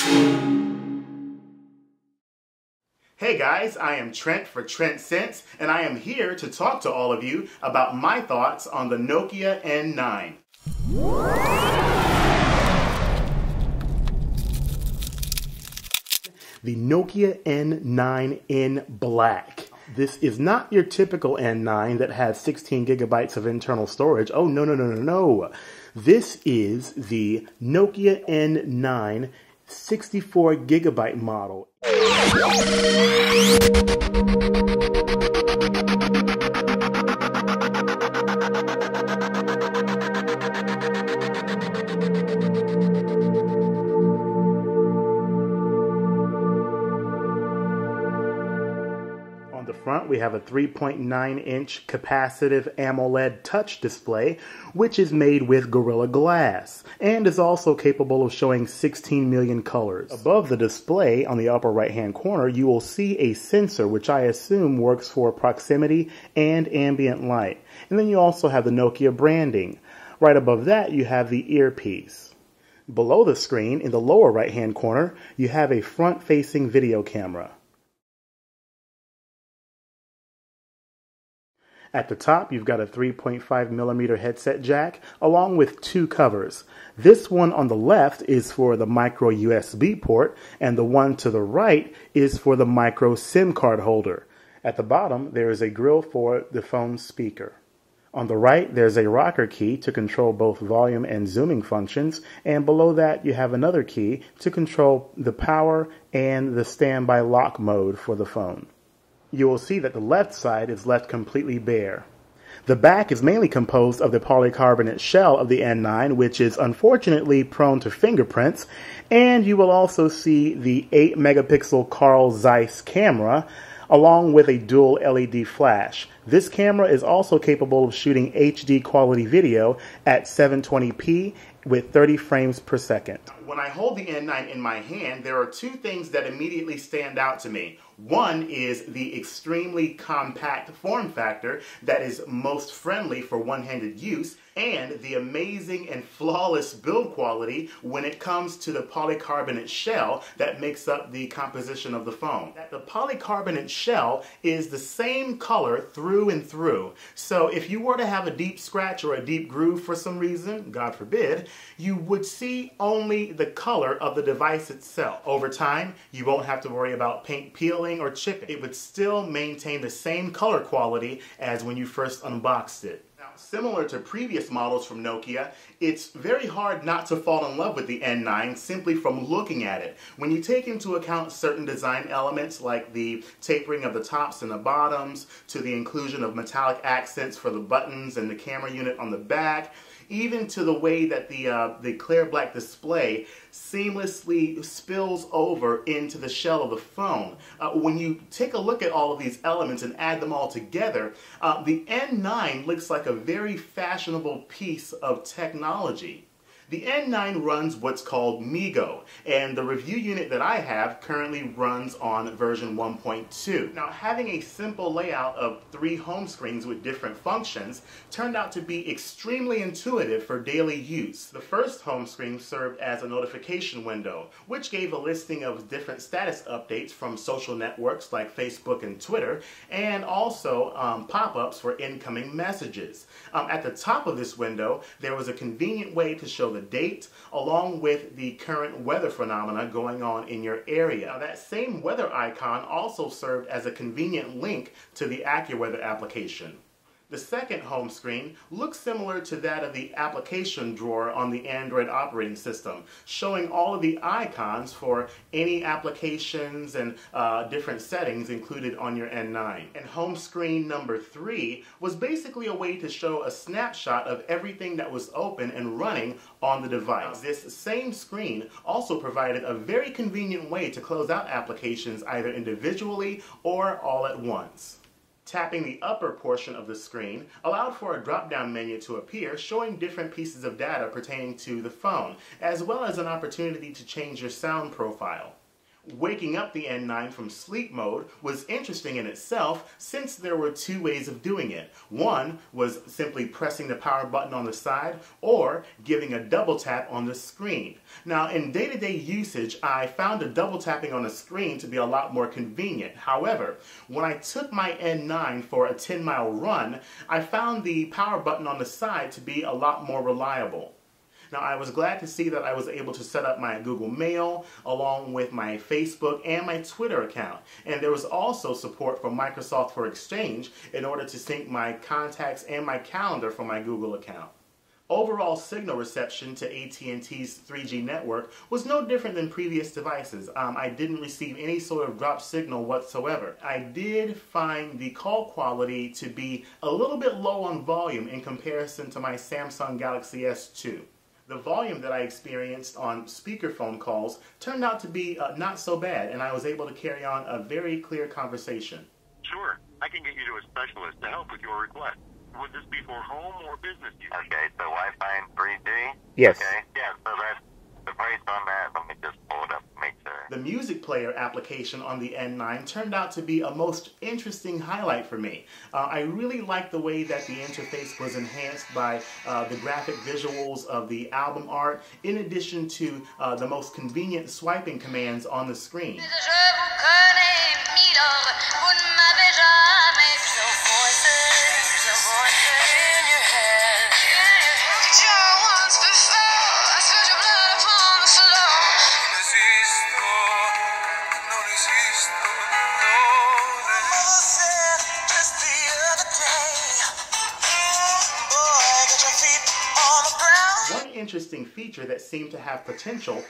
Hey guys, I am Trent for Trent Sense, and I am here to talk to all of you about my thoughts on the Nokia N9. The Nokia N9 in black. This is not your typical N9 that has 16 gigabytes of internal storage. Oh, no. This is the Nokia N9 64 gigabyte model. On the front, we have a 3.9-inch capacitive AMOLED touch display, which is made with Gorilla Glass, and is also capable of showing 16 million colors. Above the display, on the upper right-hand corner, you will see a sensor, which I assume works for proximity and ambient light. And then you also have the Nokia branding. Right above that, you have the earpiece. Below the screen, in the lower right-hand corner, you have a front-facing video camera. At the top, you've got a 3.5mm headset jack, along with two covers. This one on the left is for the micro USB port, and the one to the right is for the micro SIM card holder. At the bottom, there is a grill for the phone's speaker. On the right, there's a rocker key to control both volume and zooming functions, and below that, you have another key to control the power and the standby lock mode for the phone. You will see that the left side is left completely bare. The back is mainly composed of the polycarbonate shell of the N9, which is unfortunately prone to fingerprints, and you will also see the 8-megapixel Carl Zeiss camera, along with a dual LED flash. This camera is also capable of shooting HD quality video at 720p with 30 frames per second. When I hold the N9 in my hand, there are two things that immediately stand out to me. One is the extremely compact form factor that is most friendly for one-handed use, and the amazing and flawless build quality when it comes to the polycarbonate shell that makes up the composition of the phone. The polycarbonate shell is the same color through and through, so if you were to have a deep scratch or a deep groove for some reason, God forbid, you would see only the color of the device itself. Over time, you won't have to worry about paint peeling or chipping. It would still maintain the same color quality as when you first unboxed it. Now, similar to previous models from Nokia, it's very hard not to fall in love with the N9 simply from looking at it. When you take into account certain design elements like the tapering of the tops and the bottoms, to the inclusion of metallic accents for the buttons and the camera unit on the back, even to the way that the clear black display seamlessly spills over into the shell of the phone. When you take a look at all of these elements and add them all together, the N9 looks like a very fashionable piece of technology. The N9 runs what's called MeeGo, and the review unit that I have currently runs on version 1.2. Now, having a simple layout of 3 home screens with different functions turned out to be extremely intuitive for daily use. The first home screen served as a notification window, which gave a listing of different status updates from social networks like Facebook and Twitter, and also pop-ups for incoming messages. At the top of this window, there was a convenient way to show the date along with the current weather phenomena going on in your area. Now, that same weather icon also served as a convenient link to the AccuWeather application. The second home screen looks similar to that of the application drawer on the Android operating system, showing all of the icons for any applications and different settings included on your N9. And home screen number 3 was basically a way to show a snapshot of everything that was open and running on the device. This same screen also provided a very convenient way to close out applications either individually or all at once. Tapping the upper portion of the screen allowed for a drop-down menu to appear showing different pieces of data pertaining to the phone, as well as an opportunity to change your sound profile. Waking up the N9 from sleep mode was interesting in itself since there were two ways of doing it. One was simply pressing the power button on the side or giving a double tap on the screen. Now in day-to-day usage I found the double tapping on the screen to be a lot more convenient. However, when I took my N9 for a 10-mile run, I found the power button on the side to be a lot more reliable. Now, I was glad to see that I was able to set up my Google Mail along with my Facebook and my Twitter account. And there was also support for Microsoft for Exchange in order to sync my contacts and my calendar from my Google account. Overall signal reception to AT&T's 3G network was no different than previous devices. I didn't receive any sort of drop signal whatsoever. I did find the call quality to be a little bit low on volume in comparison to my Samsung Galaxy S2. The volume that I experienced on speakerphone calls turned out to be not so bad, and I was able to carry on a very clear conversation. Sure, I can get you to a specialist to help with your request. Would this be for home or business use? Okay, so Wi-Fi and 3G? Yes. Okay, yeah, so that's the price on that. Let me just pull it up and make sure. The music player application on the N9 turned out to be a most interesting highlight for me. I really liked the way that the interface was enhanced by the graphic visuals of the album art, in addition to the most convenient swiping commands on the screen. One interesting feature that seemed to have potential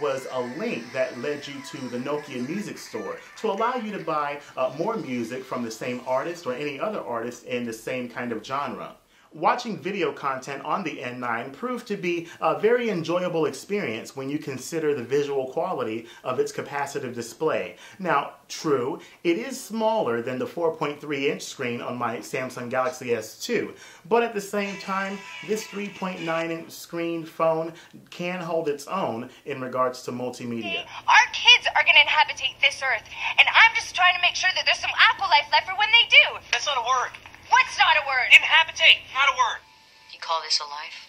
was a link that led you to the Nokia Music Store to allow you to buy more music from the same artist or any other artist in the same kind of genre. Watching video content on the N9 proved to be a very enjoyable experience when you consider the visual quality of its capacitive display. Now, true, it is smaller than the 4.3-inch screen on my Samsung Galaxy S2, but at the same time, this 3.9-inch screen phone can hold its own in regards to multimedia. Our kids are going to inhabit this Earth, and I'm just trying to make sure that there's some Apple life left for when they do. That's not a word. What's not a word? Inhabitate, not a word. You call this a life?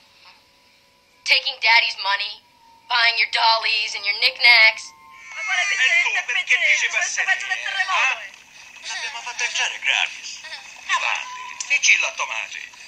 Taking daddy's money, buying your dollies and your knickknacks. Perché dice passeria? L'abbiamo fatto entrare gratis. Avanti, dici la tomate.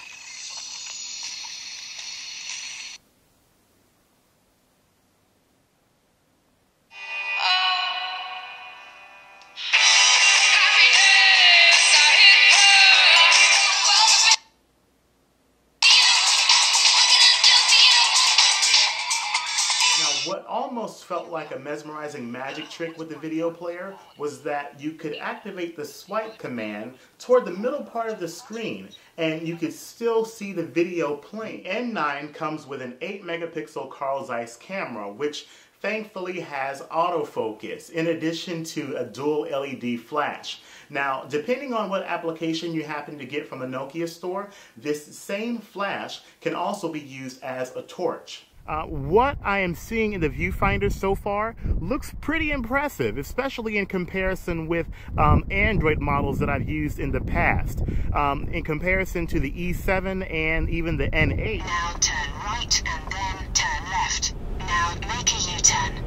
What almost felt like a mesmerizing magic trick with the video player was that you could activate the swipe command toward the middle part of the screen and you could still see the video playing. N9 comes with an 8-megapixel Carl Zeiss camera, which thankfully has autofocus, in addition to a dual LED flash. Now, depending on what application you happen to get from the Nokia store, this same flash can also be used as a torch. What I am seeing in the viewfinder so far looks pretty impressive, especially in comparison with Android models that I've used in the past. In comparison to the E7 and even the N8. Now turn right and then turn left. Now make a U-turn.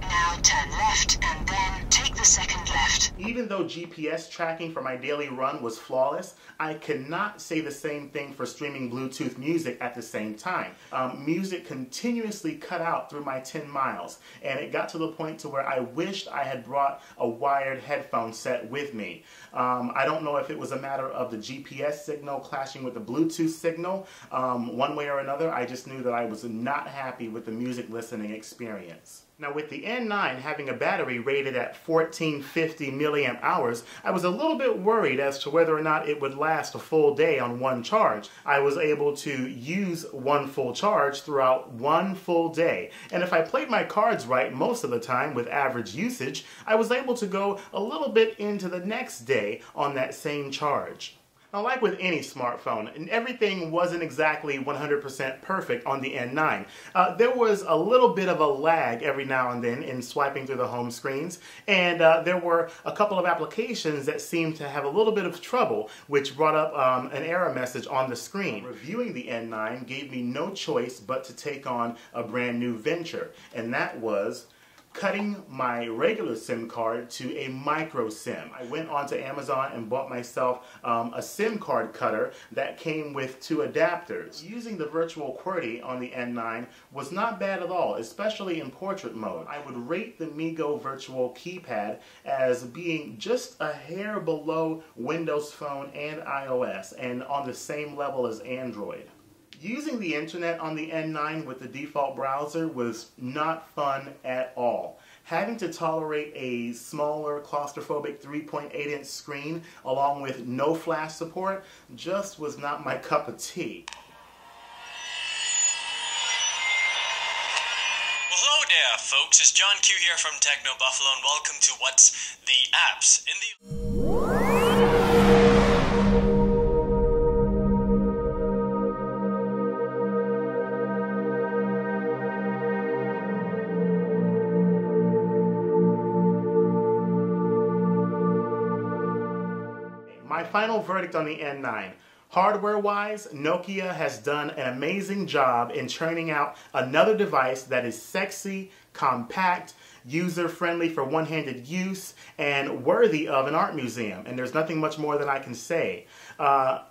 Now turn left and then take the second left. Even though GPS tracking for my daily run was flawless, I cannot say the same thing for streaming Bluetooth music at the same time. Music continuously cut out through my 10 miles, and it got to the point to where I wished I had brought a wired headphone set with me. I don't know if it was a matter of the GPS signal clashing with the Bluetooth signal. One way or another, I just knew that I was not happy with the music listening experience. Now, with the N9 having a battery rated at 1450 milliamp hours, I was a little bit worried as to whether or not it would last a full day on one charge. I was able to use one full charge throughout one full day. And if I played my cards right most of the time with average usage, I was able to go a little bit into the next day on that same charge. Now, like with any smartphone, and everything wasn't exactly 100% perfect on the N9. There was a little bit of a lag every now and then in swiping through the home screens, and there were a couple of applications that seemed to have a little bit of trouble, which brought up an error message on the screen. Reviewing the N9 gave me no choice but to take on a brand new venture, and that was cutting my regular SIM card to a micro SIM. I went onto Amazon and bought myself a SIM card cutter that came with 2 adapters. Using the virtual QWERTY on the N9 was not bad at all, especially in portrait mode. I would rate the MeeGo virtual keypad as being just a hair below Windows Phone and iOS, and on the same level as Android. Using the internet on the N9 with the default browser was not fun at all. Having to tolerate a smaller claustrophobic 3.8-inch screen along with no flash support just was not my cup of tea. Well, hello there, folks. It's John Q here from Techno Buffalo, and welcome to What's the Apps. My final verdict on the N9. Hardware-wise, Nokia has done an amazing job in churning out another device that is sexy, compact, user-friendly for one-handed use, and worthy of an art museum. And there's nothing much more that I can say.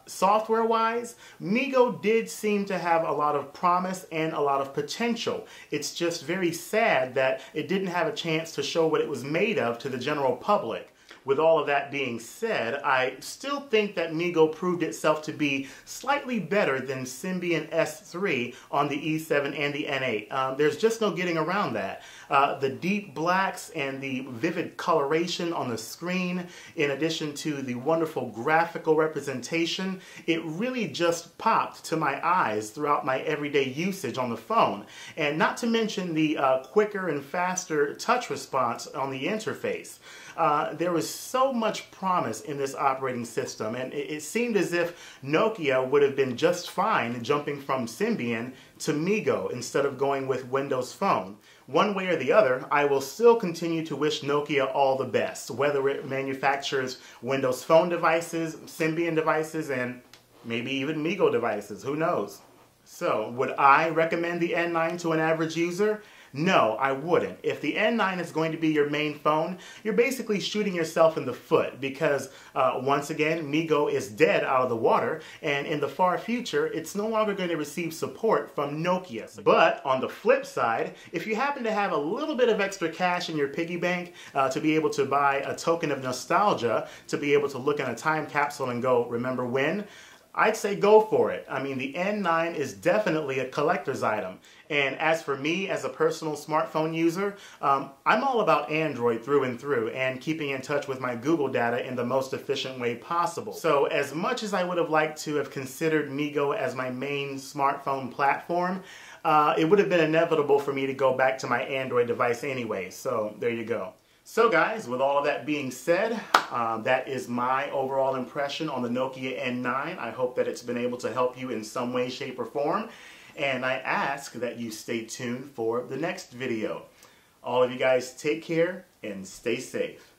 Software-wise, MeeGo did seem to have a lot of promise and a lot of potential. It's just very sad that it didn't have a chance to show what it was made of to the general public. With all of that being said, I still think that MeeGo proved itself to be slightly better than Symbian S3 on the E7 and the N8. There's just no getting around that. The deep blacks and the vivid coloration on the screen, in addition to the wonderful graphical representation, it really just popped to my eyes throughout my everyday usage on the phone. And not to mention the quicker and faster touch response on the interface. There was so much promise in this operating system, and it seemed as if Nokia would have been just fine jumping from Symbian to MeeGo instead of going with Windows Phone. One way or the other, I will still continue to wish Nokia all the best, whether it manufactures Windows Phone devices, Symbian devices, and maybe even MeeGo devices, who knows. So, would I recommend the N9 to an average user? No, I wouldn't. If the N9 is going to be your main phone, you're basically shooting yourself in the foot because, once again, MeeGo is dead out of the water, and in the far future, it's no longer going to receive support from Nokia. But, on the flip side, if you happen to have a little bit of extra cash in your piggy bank to be able to buy a token of nostalgia, to be able to look in a time capsule and go, remember when? I'd say go for it. I mean, the N9 is definitely a collector's item. And as for me, as a personal smartphone user, I'm all about Android through and through and keeping in touch with my Google data in the most efficient way possible. So as much as I would have liked to have considered MeeGo as my main smartphone platform, it would have been inevitable for me to go back to my Android device anyway. So there you go. So guys, with all of that being said, that is my overall impression on the Nokia N9. I hope that it's been able to help you in some way, shape, or form. And I ask that you stay tuned for the next video. All of you guys take care and stay safe.